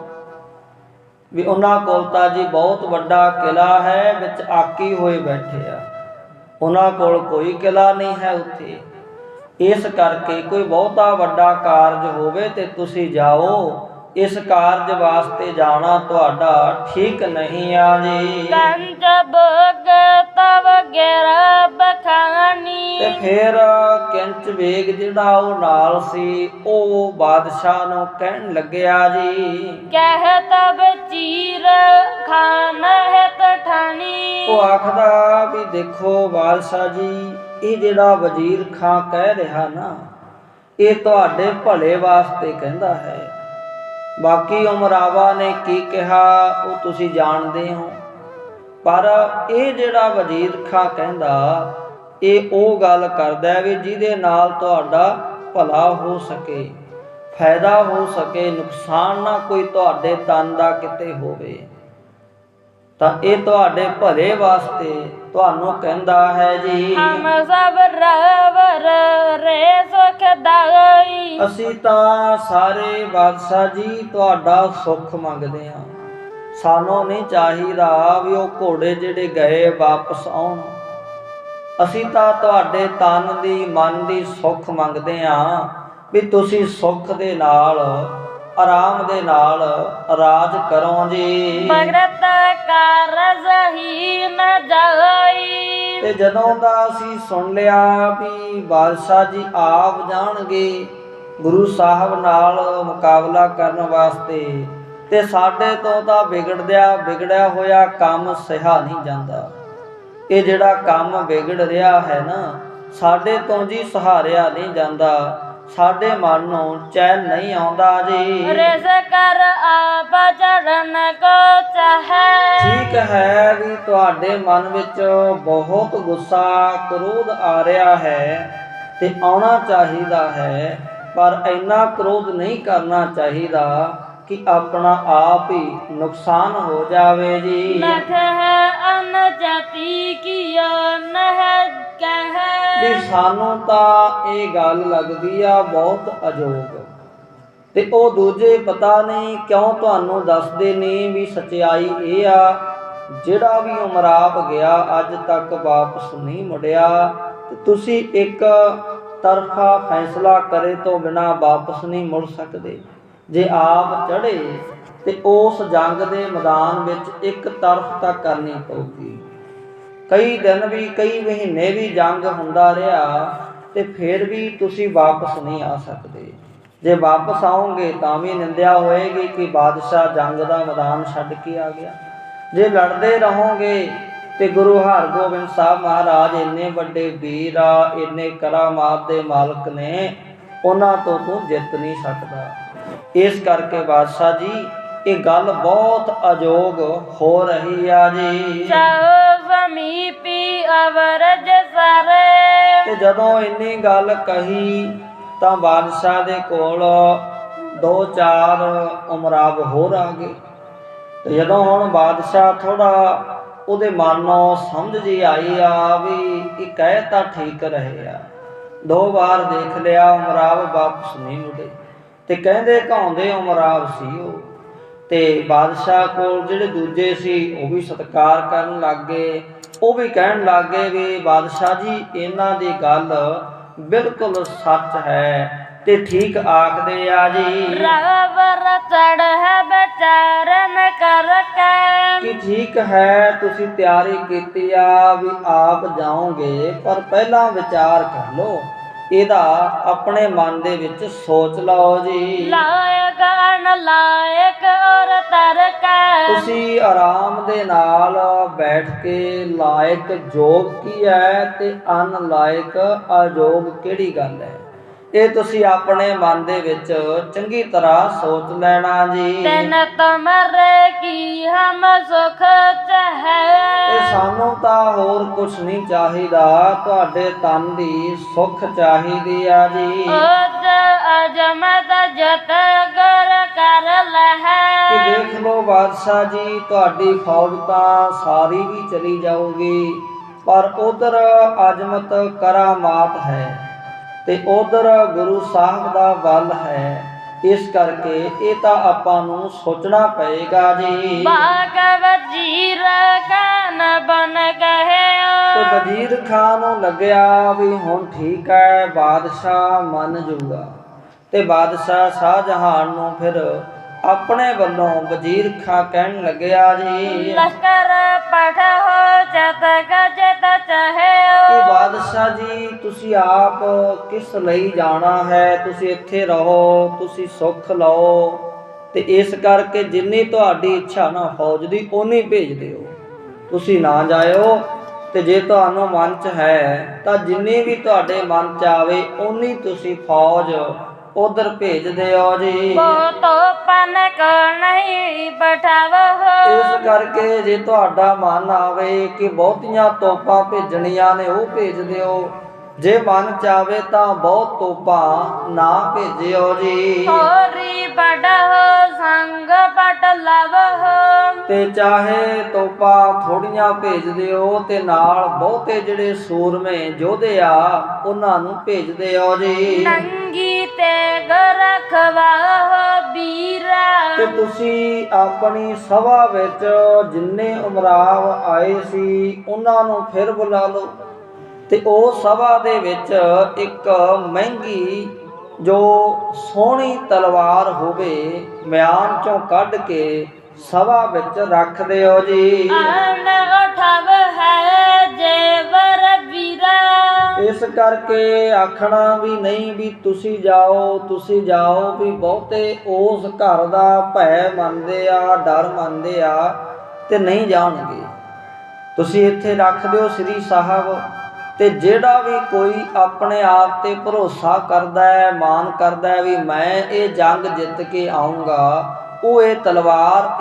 ਵੀ ਉਹਨਾਂ ਕੋਲ ਤਾਂ ਜੀ ਬਹੁਤ ਵੱਡਾ ਕਿਲਾ ਹੈ, ਵਿੱਚ ਆਕੀ ਹੋਏ ਬੈਠੇ ਆ, ਉਹਨਾਂ ਕੋਲ ਕੋਈ ਕਿਲਾ ਨਹੀਂ ਹੈ ਉੱਥੇ। ਇਸ ਕਰਕੇ ਕੋਈ ਬਹੁਤਾ ਵੱਡਾ ਕਾਰਜ ਹੋਵੇ ਤੇ ਤੁਸੀਂ ਜਾਓ, ਇਸ ਕਾਰਜ ਵਾਸਤੇ ਜਾਣਾ ਤੁਹਾਡਾ ਠੀਕ ਨਹੀਂ ਆ ਜੀ। ਕੰਜ ਭੋਗ ਤਵ ਗਿਰ ਬਖਾਨੀ। ਤੇ ਫਿਰ ਕਿੰਚ ਵੇਗ ਜਿਹੜਾ ਉਹ ਨਾਲ ਸੀ, ਉਹ ਬਾਦਸ਼ਾਹ ਨੂੰ ਕਹਿਣ ਲੱਗਿਆ ਜੀ, ਕਹਿ ਤਬ ਚੀਰ ਖਾਨ ਹਿਤ ਠਾਣੀ। ਉਹ ਆਖਦਾ ਵੀ ਦੇਖੋ ਬਾਦਸ਼ਾਹ ਜੀ, ਇਹ ਜਿਹੜਾ ਵਜ਼ੀਰ ਖਾਂ ਕਹਿ ਰਿਹਾ ਨਾ, ਇਹ ਤੁਹਾਡੇ ਭਲੇ ਵਾਸਤੇ ਕਹਿੰਦਾ ਹੈ। ਬਾਕੀ ਉਮਰਾਵਾ ਨੇ ਕੀ ਕਿਹਾ ਉਹ ਤੁਸੀਂ ਜਾਣਦੇ ਹੋ, ਪਰ ਇਹ ਜਿਹੜਾ ਵਜ਼ੀਰ ਖਾਂ ਕਹਿੰਦਾ, ਇਹ ਉਹ ਗੱਲ ਕਰਦਾ ਵੀ ਜਿਹਦੇ ਨਾਲ ਤੁਹਾਡਾ ਭਲਾ ਹੋ ਸਕੇ, ਫਾਇਦਾ ਹੋ ਸਕੇ, ਨੁਕਸਾਨ ਨਾ ਕੋਈ ਤੁਹਾਡੇ ਤਨ ਦਾ ਕਿਤੇ ਹੋਵੇ। ਤਾਂ ਇਹ ਤੁਹਾਡੇ ਭਲੇ ਵਾਸਤੇ, ਤੁਹਾਨੂੰ ਕਹਿੰਦਾ ਹੈ ਜੀ। ਹਮ ਸਭ ਰਵਰ ਰੇ ਸੁਖ ਦਾਈ। ਅਸੀਂ ਤਾਂ ਸਾਰੇ ਬਾਦਸ਼ਾਹ ਜੀ ਤੁਹਾਡਾ ਸੁੱਖ ਮੰਗਦੇ ਹਾਂ। ਸਾਨੂੰ ਨਹੀਂ ਚਾਹੀਦਾ ਵੀ ਉਹ ਘੋੜੇ ਜਿਹੜੇ ਗਏ ਵਾਪਸ ਆਉਣ। ਅਸੀਂ ਤਾਂ ਤੁਹਾਡੇ ਤਨ ਦੀ ਮਨ ਦੀ ਸੁੱਖ ਮੰਗਦੇ ਹਾਂ ਵੀ ਤੁਸੀਂ ਸੁੱਖ ਦੇ ਨਾਲ ਆਰਾਮ ਦੇ ਨਾਲ ਰਾਜ ਕਰੋ ਜੀ। ਭਗਤ ਕਾਰਜ ਹੀ ਨ ਜਾਈ। ਤੇ ਜਦੋਂ ਦਾ ਅਸੀਂ ਸੁਣ ਲਿਆ ਵੀ ਬਾਦਸ਼ਾਹ ਜੀ ਆਪ ਜਾਣਗੇ ਗੁਰੂ ਸਾਹਿਬ ਨਾਲ ਮੁਕਾਬਲਾ ਕਰਨ ਵਾਸਤੇ, ਤੇ ਸਾਡੇ ਤੋਂ ਤਾਂ ਵਿਗੜਿਆ ਹੋਇਆ ਕੰਮ ਸਹਾ ਨਹੀਂ ਜਾਂਦਾ। ਇਹ ਜਿਹੜਾ ਕੰਮ ਵਿਗੜ ਰਿਹਾ ਹੈ ਨਾ, ਸਾਡੇ ਤੋਂ ਜੀ ਸਹਾਰਿਆ ਨਹੀਂ ਜਾਂਦਾ। ਸਾਡੇ ਮਨ ਨੂੰ ਚੈਨ ਨਹੀਂ ਆਉਂਦਾ ਜੀ। ਰਿਸ ਕਰ ਆਪ ਚੜਨ ਕੋ ਚਾਹੈ। ਠੀਕ ਹੈ ਵੀ ਤੁਹਾਡੇ ਮਨ ਵਿੱਚ ਬਹੁਤ ਗੁੱਸਾ ਕ੍ਰੋਧ ਆ ਰਿਹਾ ਹੈ ਤੇ ਆਉਣਾ ਚਾਹੀਦਾ ਹੈ, ਪਰ ਇੰਨਾ ਕ੍ਰੋਧ ਨਹੀਂ ਕਰਨਾ ਚਾਹੀਦਾ ਕਿ ਆਪਣਾ ਆਪ ਹੀ ਨੁਕਸਾਨ ਹੋ ਜਾਵੇ ਜੀ। ਨਖ ਹੈ ਅਨਜਤੀ ਕੀਓ ਨਹ ਕਹਿ। ਵੀ ਸਾਨੂੰ ਤਾਂ ਇਹ ਗੱਲ ਲੱਗਦੀ ਆ ਬਹੁਤ ਅਜੋਗ, ਤੇ ਉਹ ਦੂਜੇ ਪਤਾ ਨਹੀਂ ਕਿਉਂ ਤੁਹਾਨੂੰ ਦੱਸਦੇ ਨੇ ਵੀ ਸੱਚਾਈ ਇਹ ਆ, ਜਿਹੜਾ ਵੀ ਉਮਰਾਵ ਗਿਆ ਅੱਜ ਤੱਕ ਵਾਪਸ ਨਹੀਂ ਮੁੜਿਆ। ਤੇ ਤੁਸੀਂ ਇੱਕ ਤਰਫਾ ਫੈਸਲਾ ਕਰੇ ਤੋਂ ਬਿਨਾਂ ਵਾਪਸ ਨਹੀਂ ਮੁੜ ਸਕਦੇ। ਜੇ ਆਪ ਚੜ੍ਹੇ ਤੇ ਉਸ ਜੰਗ ਦੇ ਮੈਦਾਨ ਵਿੱਚ ਇੱਕ ਤਰਫ ਤਾਂ ਕਰਨੀ ਪਊਗੀ। ਕਈ ਦਿਨ ਵੀ ਕਈ ਮਹੀਨੇ ਵੀ ਜੰਗ ਹੁੰਦਾ ਰਿਹਾ ਤੇ ਫਿਰ ਵੀ ਤੁਸੀਂ ਵਾਪਸ ਨਹੀਂ ਆ ਸਕਦੇ। ਜੇ ਵਾਪਸ ਆਓਗੇ ਤਾਂ ਵੀ ਨਿੰਦਿਆ ਹੋਏਗੀ ਕਿ ਬਾਦਸ਼ਾਹ ਜੰਗ ਦਾ ਮੈਦਾਨ ਛੱਡ ਕੇ ਆ ਗਿਆ। ਜੇ ਲੜਦੇ ਰਹੋਗੇ ਤੇ ਗੁਰੂ ਹਰਗੋਬਿੰਦ ਸਾਹਿਬ ਮਹਾਰਾਜ ਇੰਨੇ ਵੱਡੇ ਵੀਰ ਆ, ਇੰਨੇ ਕਰਾਮਾਤ ਦੇ ਮਾਲਕ ਨੇ, ਉਹਨਾਂ ਤੋਂ ਤੂੰ ਜਿੱਤ ਨਹੀਂ ਸਕਦਾ। ਇਸ ਕਰਕੇ ਬਾਦਸ਼ਾਹ ਜੀ ਇਹ ਗੱਲ ਬਹੁਤ ਅਜੋਗ ਹੋ ਰਹੀ ਆ ਜੀ। ਸਮੀਪੀ ਅਵਰਜ ਸਾਰੇ। ਤੇ ਜਦੋਂ ਇੰਨੀ ਗੱਲ ਕਹੀ ਤਾਂ ਬਾਦਸ਼ਾਹ ਦੇ ਕੋਲ 2-4 ਉਮਰਾਵ ਹੋਰ ਆ ਗਏ। ਤੇ ਜਦੋਂ ਹੁਣ ਬਾਦਸ਼ਾਹ ਥੋੜਾ ਉਹਦੇ ਮਨ ਨੂੰ ਸਮਝ ਜੀ ਆਈ ਆ ਵੀ ਇਹ ਕਹਿ ਤਾਂ ਠੀਕ ਰਹੇ ਆ, 2 ਵਾਰ ਦੇਖ ਲਿਆ ਉਮਰਾਵ ਵਾਪਸ ਨਹੀਂ ਮੁੜੇ, ਤੇ ਕਹਿੰਦੇ ਕਹਾਉਂਦੇ ਉਮਰਾਵ ਸੀ ਉਹ। ਤੇ ਬਾਦਸ਼ਾਹ ਕੋਲ ਜਿਹੜੇ ਦੂਜੇ ਸੀ ਉਹ ਵੀ ਸਤਿਕਾਰ ਕਰਨ ਲੱਗ ਗਏ। ਉਹ ਵੀ ਕਹਿਣ ਲੱਗ ਗਏ ਵੀ ਬਾਦਸ਼ਾਹ ਜੀ ਇਹਨਾਂ ਦੀ ਗੱਲ ਬਿਲਕੁਲ ਸੱਚ ਹੈ ਤੇ ਠੀਕ ਆਖਦੇ ਆ ਜੀ। ਰਵਰ ਚੜ ਹੈ ਵਿਚਾਰਨ ਕਰਕੇ। ਕਿ ਠੀਕ ਹੈ ਤੁਸੀਂ ਤਿਆਰੀ ਕੀਤੀ ਆ ਵੀ ਆਪ ਜਾਓਗੇ, ਪਰ ਪਹਿਲਾਂ ਵਿਚਾਰ ਕਰ ਲਓ, ਇਹਦਾ ਆਪਣੇ ਮਨ ਦੇ ਵਿੱਚ ਸੋਚ ਲਓ ਜੀ। ਲਾਇਕ ਅਨਲਾਇਕ ਔਰ ਤਰਕ। ਤੁਸੀਂ ਆਰਾਮ ਦੇ ਨਾਲ ਬੈਠ ਕੇ ਲਾਇਕ ਜੋਗ ਕੀ ਹੈ ਤੇ ਅਨਲਾਇਕ ਅਜੋਗ ਕਿਹੜੀ ਗੱਲ ਹੈ, ਇਹ ਤੁਸੀਂ ਆਪਣੇ ਮਨ ਦੇ ਵਿੱਚ ਚੰਗੀ ਤਰ੍ਹਾਂ ਸੋਚ ਲੈਣਾ ਜੀ। ਤੈਨ ਤੁਮਰੇ ਕੀ ਹਮ ਸੁਖ ਚਾਹੈ। ਇਹ ਸਾਨੂੰ ਤਾਂ ਹੋਰ ਕੁਛ ਨਹੀਂ ਚਾਹੀਦਾ, ਤੁਹਾਡੇ ਤਨ ਦੀ ਸੁੱਖ ਚਾਹੀਦੀ ਆ ਜੀ। ਉਜ ਅਜਮਤ ਜਤ ਗੁਰ ਕਰ ਲਹੈ। ਕਿ ਦੇਖ ਲਓ ਬਾਦਸ਼ਾਹ ਜੀ ਤੁਹਾਡੀ ਫੌਜ ਤਾਂ ਸਾਰੀ ਵੀ ਚਲੀ ਜਾਊਗੀ, ਪਰ ਉਧਰ ਅਜਮਤ ਕਰਾਮਾਤ ਹੈ ਤੇ ਉਧਰ ਗੁਰੂ ਸਾਹਿਬ ਦਾ ਬਲ ਹੈ। ਇਸ ਕਰਕੇ ਇਹ ਤਾਂ ਆਪਾਂ ਨੂੰ ਸੋਚਣਾ ਪਏਗਾ ਜੀ। ਬਾਗ ਵਜ਼ੀਰ ਖਾਨ ਬਨ ਗਏ। ਤੇ ਵਜ਼ੀਰ ਖਾਨ ਨੂੰ ਲੱਗਿਆ ਵੀ ਹੁਣ ਠੀਕ ਹੈ ਬਾਦਸ਼ਾਹ ਮੰਨ ਜੂਗਾ, ਤੇ ਬਾਦਸ਼ਾਹ ਸ਼ਾਹਜਹਾਨ ਨੂੰ ਫਿਰ ਆਪਣੇ ਵੱਲੋਂ ਵਜ਼ੀਰ ਖਾਂ ਕਹਿਣ ਲੱਗਿਆ ਜੀ। ਲਸ਼ਕਰ ਪਠ ਹੋ ਜਤ ਗਜਤ ਚਾਹੇ। ਕਿ ਬਾਦਸ਼ਾਹ ਜੀ ਤੁਸੀਂ ਆਪ ਕਿਸ ਲਈ ਜਾਣਾ ਹੈ, ਤੁਸੀਂ ਇੱਥੇ ਰਹੋ, ਤੁਸੀਂ ਸੁੱਖ ਲਓ, ਤੇ ਇਸ ਕਰਕੇ ਜਿੰਨੀ ਤੁਹਾਡੀ ਇੱਛਾ ਨਾ ਫੌਜ ਦੀ ਓਨੀ ਭੇਜ ਦਿਓ, ਤੁਸੀਂ ਨਾ ਜਾਇਓ। ਤੇ ਜੇ ਤੁਹਾਨੂੰ ਮਨ 'ਚ ਹੈ ਤਾਂ ਜਿੰਨੀ ਵੀ ਤੁਹਾਡੇ ਮਨ 'ਚ ਆਵੇ ਓਨੀ ਤੁਸੀਂ ਫੌਜ ਉਧਰ ਭੇਜ ਦਿਓ ਜੀ। ਤੋਪਨ ਕੋ ਨਹੀਂ ਬਠਾਵੋ। ਇਸ ਕਰਕੇ ਜੇ ਤੁਹਾਡਾ ਮਨ ਆਵੇ ਕਿ ਬਹੁਤੀਆਂ ਤੋਪਾਂ ਭੇਜਣੀਆਂ ਨੇ ਉਹ ਭੇਜ ਦਿਓ, ਜੇ ਮਨ ਚਾਵੇ ਤਾਂ ਬਹੁਤ ਤੋਪਾ ਨਾ ਭੇਜਿਓ ਜੀ। ਹੋਰੀ ਬੜਹੁ ਸੰਗ ਪਟ ਲਵਹੁ। ਤੇ ਚਾਹੇ ਤੋਪਾ ਥੋੜੀਆਂ ਭੇਜ ਦਿਓ ਤੇ ਨਾਲ ਬਹੁਤੇ ਜਿਹੜੇ ਸੂਰਮੇ ਯੋਧੇ ਆ ਉਹਨਾਂ ਨੂੰ ਭੇਜ ਦਿਓ ਜੀ। ਨੰਗੀ ਤੇ ਰਖਵਾਹੁ ਵੀਰਾ। ਤੇ ਤੁਸੀਂ ਆਪਣੀ ਸਭਾ ਵਿੱਚ ਜਿੰਨੇ ਉਮਰਾਵ ਆਏ ਸੀ ਉਹਨਾਂ ਨੂੰ ਫਿਰ ਬੁਲਾ ਲਓ ਤੇ ਉਹ ਸਭਾ ਦੇ ਵਿੱਚ ਇੱਕ ਮਹਿੰਗੀ ਜੋ ਸੋਹਣੀ ਤਲਵਾਰ ਹੋਵੇ ਮਿਆਨ ਚੋਂ ਕੱਢ ਕੇ ਸਭਾ ਵਿੱਚ ਰੱਖ ਦਿਓ ਜੀ। ਅਨ ਉਠਵ ਹੈ ਜੇਵਰ ਵੀਰਾ। ਇਸ ਕਰਕੇ ਆਖਣਾ ਵੀ ਨਹੀਂ ਵੀ ਤੁਸੀਂ ਜਾਓ ਵੀ ਬਹੁਤੇ ਉਸ ਘਰ ਦਾ ਭੈ ਮੰਨਦੇ ਆ, ਡਰ ਮੰਨਦੇ ਆ ਤੇ ਨਹੀਂ ਜਾਣਗੇ। ਤੁਸੀਂ ਇੱਥੇ ਰੱਖ ਦਿਓ ਸ੍ਰੀ ਸਾਹਿਬ। ਤੇ ਜਿਹੜਾ ਵੀ ਕੋਈ ਆਪਣੇ ਆਪ ਤੇ ਭਰੋਸਾ ਕਰਦਾ ਹੈ, ਮਾਨ ਕਰਦਾ ਹੈ ਵੀ ਮੈਂ ਇਹ ਜੰਗ ਜਿੱਤ ਕੇ ਆਊਂਗਾ, ਉਹ ਇਹ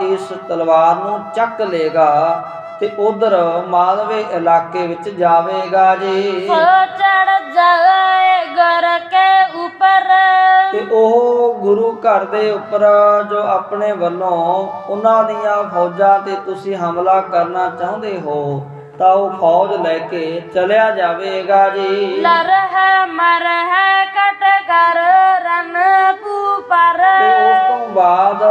ਇਸ ਤਲਵਾਰ ਨੂੰ ਚੱਕ ਲੇਗਾ ਤੇ ਉਧਰ ਮਾਲਵੇ ਇਲਾਕੇ ਵਿੱਚ ਜਾਵੇਗਾ ਜੀ। ਚੜ ਜਾਏ ਗੁਰ ਕੇ ਉੱਪਰ। ਤੇ ਉਹ ਗੁਰੂ ਘਰ ਦੇ ਉੱਪਰ ਜੋ ਆਪਣੇ ਵੱਲੋਂ ਉਹਨਾਂ ਦੀਆਂ ਫੌਜਾਂ ਤੇ ਤੁਸੀਂ ਹਮਲਾ ਕਰਨਾ ਚਾਹੁੰਦੇ ਹੋ ਤਾਂ ਉਹ ਫੌਜ ਲੈ ਕੇ ਚਲਿਆ ਜਾਵੇਗਾ ਜੀ। ਲਰ ਹੈ ਮਰ ਹੈ ਕਟ ਕਰ ਰਨ ਪੂਪਰ। ਤੇ ਉਸ ਤੋਂ ਬਾਅਦ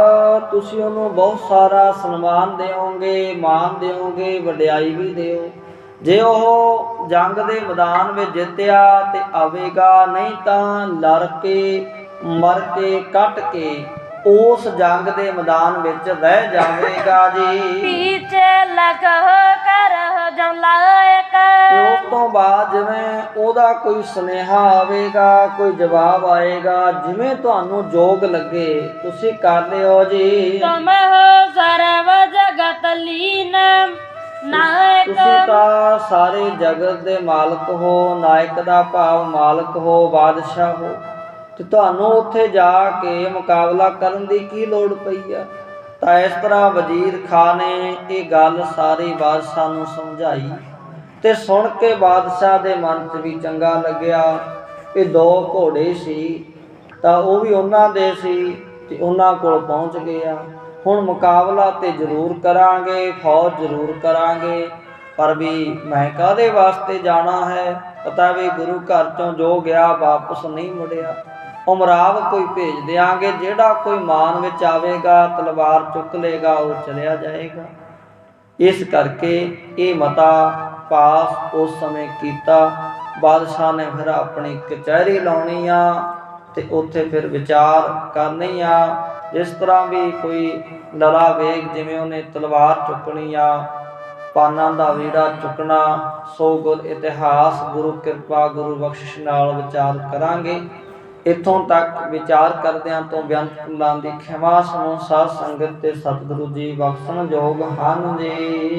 ਤੁਸੀਂ ਉਹਨੂੰ ਬਹੁਤ ਸਾਰਾ ਸਨਮਾਨ ਦਿਓਗੇ, ਮਾਨ ਦਿਓਗੇ, ਵਡਿਆਈ ਵੀ ਦਿਓ। ਜੇ ਉਹ ਜੰਗ ਦੇ ਮੈਦਾਨ ਵਿੱਚ ਜਿੱਤਿਆ ਤੇ ਆਵੇਗਾ, ਨਹੀਂ ਤਾਂ ਲੜ ਕੇ ਮਰ ਕੇ ਕੱਟ ਕੇ ਉਸ ਜੰਗ ਦੇ ਮੈਦਾਨ ਵਿੱਚ ਰਹਿ ਜਾਵੇਗਾ ਜੀ। ਪੀਛੇ ਲਗਹ ਕਰਹੁ ਜਉ ਲਾਇਕ। ਤੇ ਉਸ ਤੋਂ ਬਾਅਦ ਜਿਵੇਂ ਉਹਦਾ ਕੋਈ ਸੁਨੇਹਾ ਆਵੇਗਾ, ਕੋਈ ਜਵਾਬ ਆਏਗਾ, ਜਿਵੇਂ ਤੁਹਾਨੂੰ ਯੋਗ ਲੱਗੇ ਤੁਸੀਂ ਕਰ ਲਿਓ ਜੀ। ਤੁਮ ਹੋ ਸਰਵ ਜਗਤ ਲੀਨ ਨਾਇਕ। ਤੁਸੀਂ ਤਾਂ ਸਾਰੇ ਜਗਤ ਦੇ ਮਾਲਕ ਹੋ, ਨਾਇਕ ਦਾ ਭਾਵ ਮਾਲਕ ਹੋ, ਬਾਦਸ਼ਾਹ ਹੋ, ਤੇ ਤੁਹਾਨੂੰ ਉੱਥੇ ਜਾ ਕੇ ਮੁਕਾਬਲਾ ਕਰਨ ਦੀ ਕੀ ਲੋੜ ਪਈ ਆ। ਤਾਂ ਇਸ ਤਰ੍ਹਾਂ ਵਜ਼ੀਰ ਖਾਨ ਨੇ ਇਹ ਗੱਲ ਸਾਰੀ ਬਾਦਸ਼ਾਹ ਨੂੰ ਸਮਝਾਈ ਤੇ ਸੁਣ ਕੇ ਬਾਦਸ਼ਾਹ ਦੇ ਮਨ 'ਚ ਵੀ ਚੰਗਾ ਲੱਗਿਆ। ਇਹ 2 ਘੋੜੇ ਸੀ ਤਾਂ ਉਹ ਵੀ ਉਹਨਾਂ ਦੇ ਸੀ ਤੇ ਉਹਨਾਂ ਕੋਲ ਪਹੁੰਚ ਗਿਆ। ਹੁਣ ਮੁਕਾਬਲਾ ਤੇ ਜ਼ਰੂਰ ਕਰਾਂਗੇ, ਫੌਜ ਜ਼ਰੂਰ ਕਰਾਂਗੇ, ਪਰ ਵੀ ਮੈਂ ਕਾਹਦੇ ਵਾਸਤੇ ਜਾਣਾ ਹੈ? ਪਤਾ ਵੀ ਗੁਰੂ ਘਰ ਚੋਂ ਜੋ ਗਿਆ ਵਾਪਸ ਨਹੀਂ ਮੁੜਿਆ। ਉਮਰਾਵ ਕੋਈ ਭੇਜ ਦਿਆਂਗੇ, ਜਿਹੜਾ ਕੋਈ ਮਾਨ ਵਿੱਚ ਆਵੇਗਾ ਤਲਵਾਰ ਚੁੱਕ ਲੇਗਾ ਉਹ ਚਲਿਆ ਜਾਏਗਾ। ਇਸ ਕਰਕੇ ਇਹ ਮਤਾ ਪਾਸ ਉਸ ਸਮੇਂ ਕੀਤਾ। ਬਾਦਸ਼ਾਹ ਨੇ ਫਿਰ ਆਪਣੀ ਕਚਹਿਰੀ ਲਾਉਣੀ ਆ ਤੇ ਉੱਥੇ ਫਿਰ ਵਿਚਾਰ ਕਰਨੀ ਆ। ਜਿਸ ਤਰ੍ਹਾਂ ਵੀ ਕੋਈ ਲੜਾ ਵੇਗ, ਜਿਵੇਂ ਉਹਨੇ ਤਲਵਾਰ ਚੁੱਕਣੀ ਆ, ਪਾਨਾਂ ਦਾ ਵੀੜਾ ਚੁੱਕਣਾ, ਸੋ ਗੁਰ ਇਤਿਹਾਸ ਗੁਰੂ ਕਿਰਪਾ ਗੁਰੂ ਬਖਸ਼ਿਸ਼ ਨਾਲ ਵਿਚਾਰ ਕਰਾਂਗੇ। ਇੱਥੋਂ ਤੱਕ ਵਿਚਾਰ ਕਰਦਿਆਂ ਤੋਂ ਬੇਅੰਤ ਭੁੱਲਾਂ ਦੀ ਖਿਮਾ ਸਮੂਹ ਸਾਧ ਸੰਗਤ ਤੇ ਸਤਿਗੁਰੂ ਜੀ ਬਖਸ਼ਣ ਯੋਗ ਹਨ ਜੀ।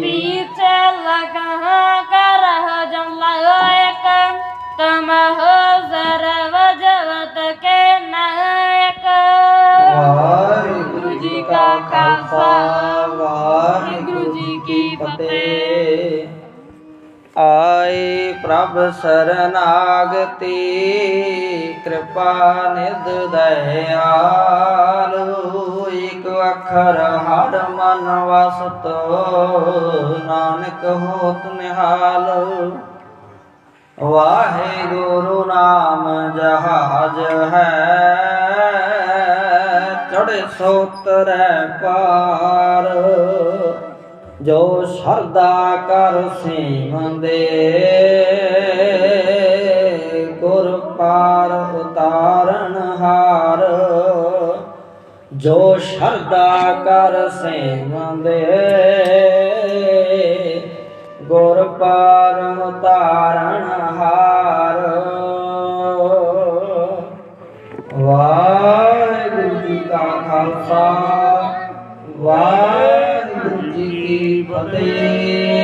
ਪੀਛੇ ਲਗਹ ਕਰਹੁ ਜਉ ਲਾਇਕ। ਤੁਮ ਹੋ ਸਰਵ ਜਗਤ ਕੇ ਨਾਇਕ। ਵਾਹਿਗੁਰੂ ਜੀ ਕਾ ਖਾਲਸਾ, ਵਾਹਿਗੁਰੂ ਜੀ ਕੀ ਫਤਿਹ। ਆਏ ਪ੍ਰਭ ਸਰਨਾਗਤੀ, ਕਿਰਪਾ ਨਿਧ ਦਇਆਲੁ। ਇਕ ਅੱਖਰ ਹਰ ਮਨ ਵਸਤ, ਨਾਨਕ ਹੋਤ ਨਿਹਾਲ। ਵਾਹਿਗੁਰੂ ਨਾਮ ਜਹਾਜ ਹੈ, ਚੜ੍ਹੇ ਸੋ ਤਰੈ ਪਾਰ। ਜੋ ਸ਼ਰਧਾ ਕਰ ਸੇਵੰਦੇ, ਗੁਰ ਪਾਰ ਉਤਾਰਨ ਹਾਰ। ਜੋ ਸ਼ਰਧਾ ਕਰ ਸੇਵੰਦੇ, ਗੁਰ ਪਾਰ ਉਤਾਰਨ ਹਾਰ। ਵਾਹਿਗੁਰੂ ਜੀ ਕਾ ਖਾਲਸਾ, ਵਾਹਿਗੁਰੂ ਜੀ ਕੀ ਫਤਿਹ।